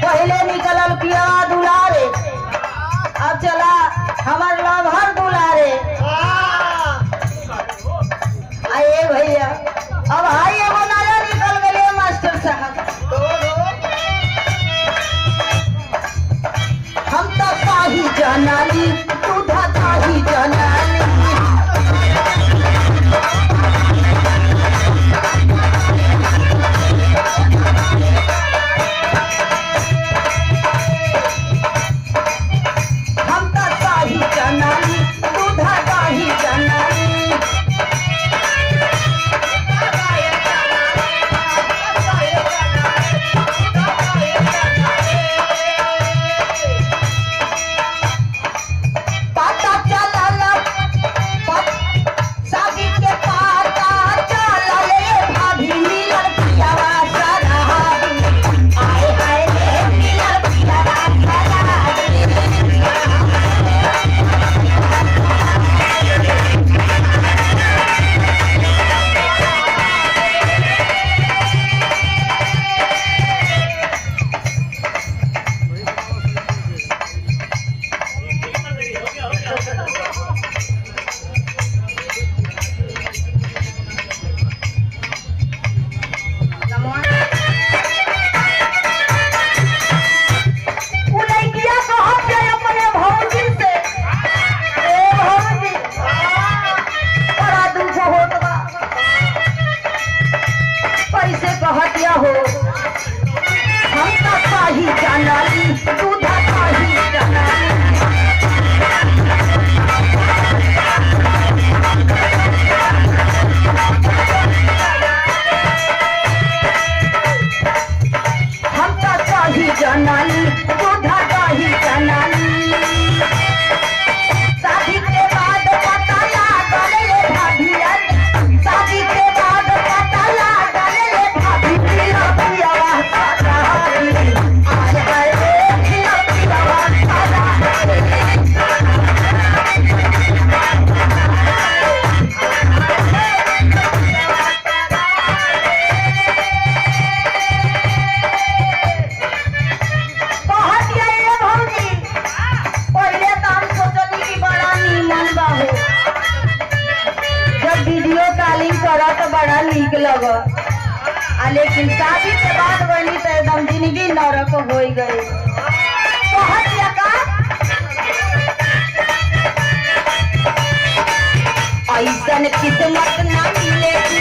पहले निकलल पिया दुलारे, अब चला हमार लवहर दुलारे। आए भैया अब हाई एगो नया निकल गए मास्टर साहब। हम तो काही जनाली तू काही जनाली। कहतिया हो हम तो काही जनाली तू काही जनाली। हम तो काही जनाली तू काही जनाली। शादी के बाद पता लागल रे भाभी, शादी के बाद पता लागल रे भाभी पिया पिया सारा। आए हाय रे पिया पिया सारा। वीडियो कॉलिंग करा तो बड़ा नीक लग, लेकिन शादी के बाद बनी तो एकदम जिंदगी नरक हो गई। ऐसन किस्मत न मिले कि